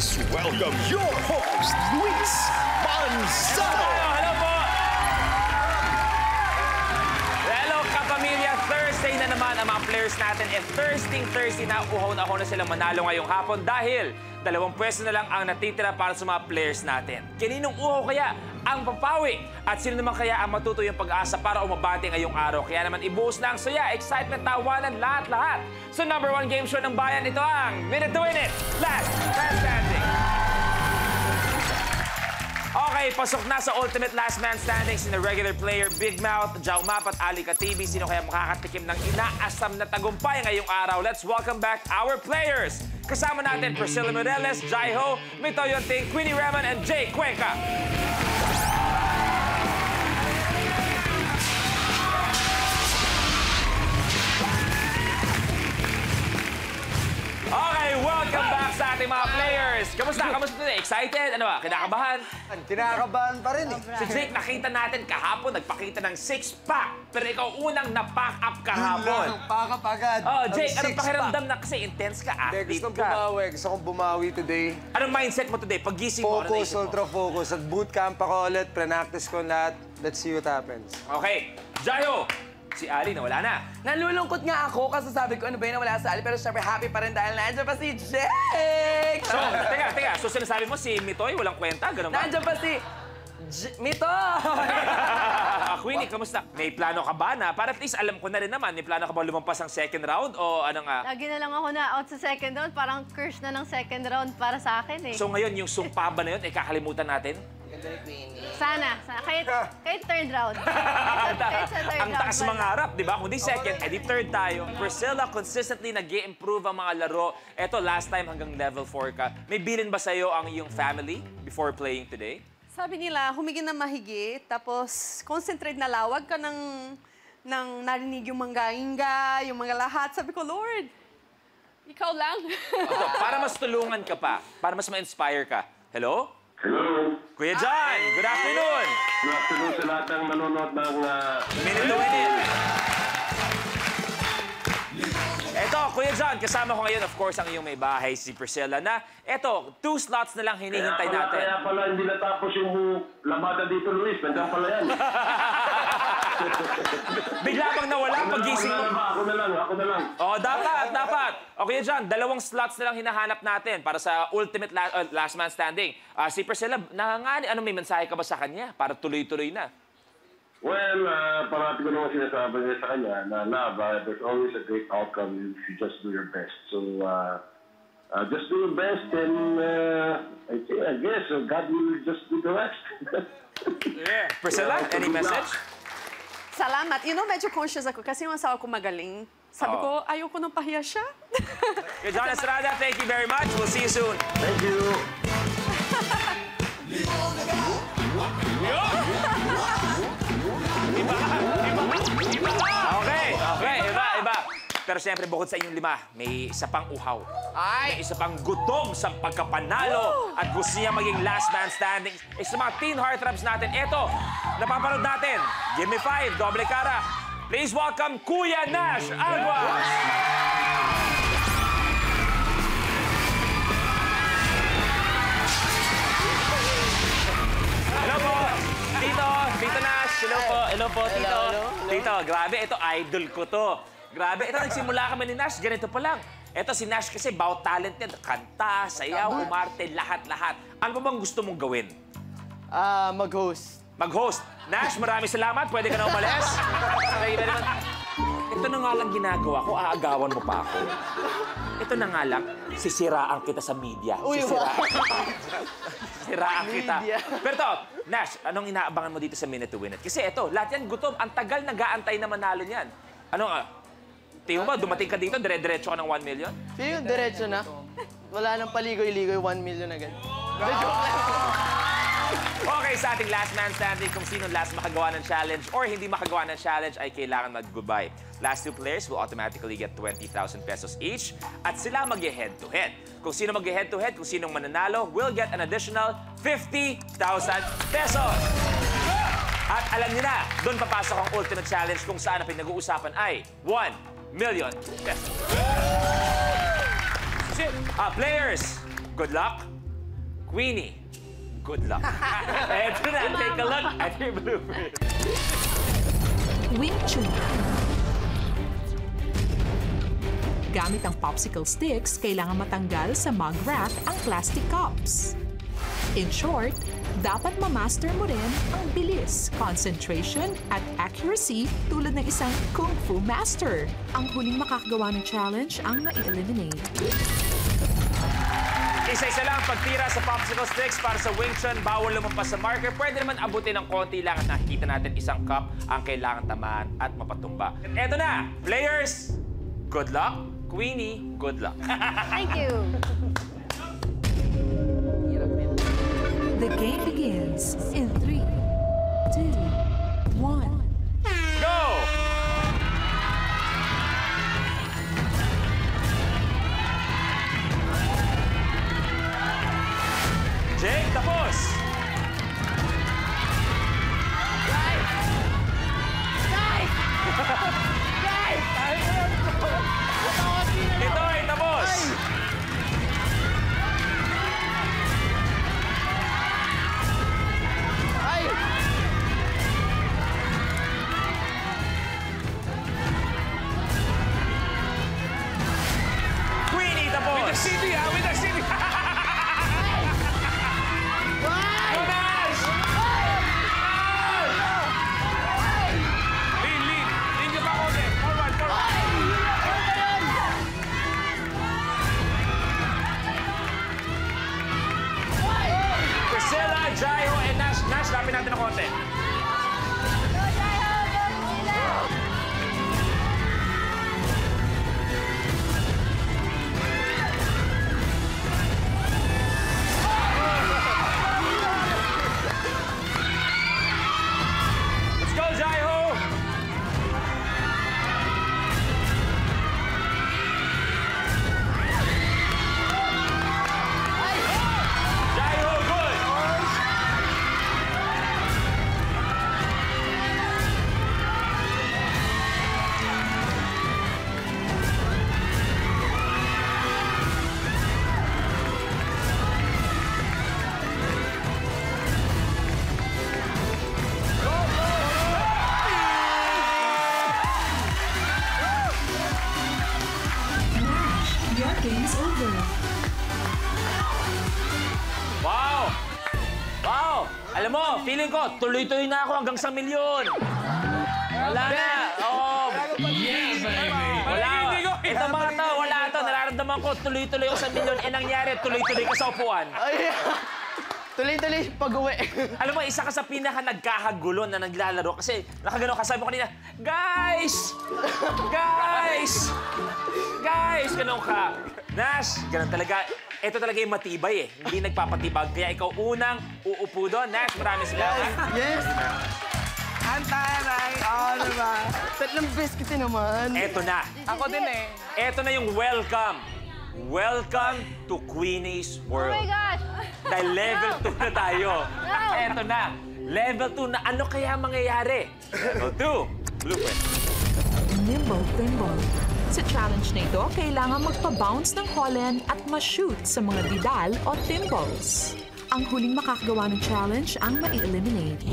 Please welcome your host, Luis Manzano. Hello po! Hello, kapamilya! Thursday na naman ang mga players natin. And Thursday na uhaw na silang manalo ngayong hapon dahil 2 pwesto na lang ang natitira para sa mga players natin. Kaninong uhaw kaya ang papawi? At sino naman kaya ang matuto yung pag-asa para umabante ngayong araw? Kaya naman ibuhos na ang saya, excitement, tawanan, lahat-lahat. So #1 game show ng bayan, ito ang Minute to Win It! Last Man Standing! Okay, pasok na sa Ultimate Last Man Standing sina regular player Big Mouth, Jao Map at Ali Katibi. Sino kaya makakatikim ng inaasam na tagumpay ngayong araw? Let's welcome back our players. Kasama natin Priscilla Moreles, Jai Ho, Mito Yonting, Queenie Raman, and Jay Cuenca. Okay, welcome back sa ating mga players. Kamusta? Kamusta today? Excited? Ano ba? Kinakabahan? Kinakabahan pa rin eh. Si Jake, nakita natin kahapon, nagpakita ng 6-pack. Pero ikaw unang na-pack up kahapon. Pack up agad. Oh, Jake, anong pakiramdam na kasi intense ka, athlete Gusto ka? Gusto kong bumawi today. Anong mindset mo today? Pag-gising mo, ano Focus, naisip mo? ultra focus. At bootcamp ako ulit, pre-practice ko lahat. Let's see what happens. Okay, Jayo! Si Ali nawala na. Nalulungkot nga ako kasi sabi ko ano ba yun nawala sa Ali pero syempre happy pa rin dahil nandiyan pa si Jake! So, teka. So sinasabi mo si Mitoy walang kwenta? Ganun ba? Nandiyan pa si Mito! Queenie, kamusta? May plano ka ba na? Para at least alam ko na rin naman, may plano ka ba lumampas ang second round o ano nga? Lagi na lang ako na out sa second round. Parang curse na ng second round para sa akin eh. So ngayon, yung sumpa ba na yun, ay kakalimutan natin? Sana. Kahit third round. Kahit sa third Ang round. taas mangarap, di ba? Kung di second, edi third tayo. Priscilla, consistently nag-i-improve ang mga laro. Eto, last time hanggang level 4 ka. May bilin ba sa'yo ang iyong family before playing today? Sabi nila, humigit na mahigit, tapos concentrate na lawag ka ng narinig yung mga ingay, yung mga lahat. Sabi ko, Lord, ikaw lang. Ito, para mas tulungan ka pa, para mas ma-inspire ka. Hello? Hello. Kuya John, good afternoon. Good afternoon sa lahat ng nanonood ng... Minute to Win It. Eto, Kuya John, kasama ko ngayon, of course, ang iyong may bahay, si Priscilla, na eto, 2 slots na lang hinihintay natin. Kaya pala hindi natapos yung lamada dito, Luis. Nandiyan pala yan. Bigla bang nawala pag-gising mo? Ako na lang. Oh, dapat. Okay, John, 2 slots na lang hinahanap natin para sa Ultimate Last Man Standing. Si Priscilla, may mensahe ka ba sa kanya para tuloy-tuloy na? Well, parati ko naman sinasabi niya sa kanya na love, there's always a great outcome if you just do your best. So, just do your best and I guess God will just do the rest. Yeah. Priscilla, any message? Salamat. You know, medyo conscious ako kasi yung asawa ko magaling. Sabi ko, ayoko nang pahiya siya. Okay, John Estrada, thank you very much. We'll see you soon. Thank you. Okay, iba. Pero siyempre, bukod sa inyong 5, may isa pang uhaw. May isa pang gutom sa pagkapanalo at gusto niya maging last man standing. Sa mga teen heartthrobs natin, eto, napapanood natin. Give me 5, doble cara. Please welcome Kuya Nash Aguas. Hello po, Tito Nash. Hello po, Tito. Tito, grabe, ito idol ko to. Grabe, ito nagsimula kami ni Nash, ganito pa lang. Ito si Nash kasi bawat talent niya, kanta, sayaw, umarte, lahat-lahat. Ano ba bang gusto mong gawin? Mag-host. Mag-host. Nash, maraming salamat. Pwede ka na umalis. Ito na nga lang ginagawa ko, aagawan mo pa ako. Ito na nga lang, sisiraan kita sa media. Sisiraan kita. Pero to, Nash, anong inaabangan mo dito sa Minute to Win It? Kasi ito, lahat yan gutom. Ang tagal nag-aantay na manalo niyan. Ano nga? Tingin mo ba, dumating ka dito, dire-diretso ka ng 1 million? Feeling diretso na. Wala nang paligoy-ligoy, 1 million agad. Okay, sa ating last man standing, kung sino last makagawa ng challenge or hindi makagawa ng challenge ay kailangan mag-goodbye. Last 2 players will automatically get 20,000 pesos each at sila mag-head-to-head. Kung sino mag-head-to-head, kung sinong mananalo, will get an additional 50,000 pesos. At alam niyo na, doon papasok ang ultimate challenge kung saan ang pinag-uusapan ay 1 million pesos. Players, good luck. Queenie, good luck. Eto na, take a look at your blueprint. Wing Chun. Gamit ang popsicle sticks, kailangan matanggal sa mug rack ang plastic cups. In short, dapat ma-master mo rin ang bilis, concentration, at accuracy tulad ng isang Kung Fu Master. Ang huling makakagawa ng challenge ang ma-eliminate. Isa-isa lang ang pagtira sa popsicle sticks para sa Wing Chun. Bawal lumampas sa marker. Pwede naman abutin ng konti lang at nakikita natin isang cup ang kailangan tamaan at mapatumba. Eto na, players, good luck. Queenie, good luck. Thank you. The game begins in 3, 2, 1. Go! Jake, tapos! Ito ay tapos! Queenie, tapos! With the CD, ha? With the CD! Priscilla, Jaiho, and Nash. Nash, lapin natin ng konti. Let's go, Jaiho! Jaiho, good! Your game is over. Wow! Wow! Alam mo, feeling ko, tuloy-tuloy na ako hanggang sa milyon. Wala na. Oo. Wala. Ito mga to, wala to. Nararamdaman ko, tuloy-tuloy ako sa milyon. Eh nangyari, tuloy-tuloy ka sa upuan. Tuloy-tuloy pag-uwi. Alam mo, isa ka sa pinaka-nagkakagulo na naglalaro. Kasi nakagano ka, sabi mo kanina, guys! Guys! Guys! Ganon ka. Nash, ganon talaga. Ito talaga yung matibay eh. Hindi nagpapatibag. Kaya ikaw unang uupo doon. Nash, maraming salamat. Yes! Ang taray! Oo, diba? Tatlong biscuit naman. Eto na. Ako din eh. Eto na yung welcome. Welcome to Queenie's Oh World. my gosh. Dahil level 2 na tayo. No. Eto na. Level 2 na ano kaya mangyayari? Level 2. Blueprint. Nimble Thimble. Sa challenge na ito, kailangan magpa-bounce ng Holland at ma-shoot sa mga didal o thimbles. Ang huling makakagawa ng challenge ang ma-eliminate.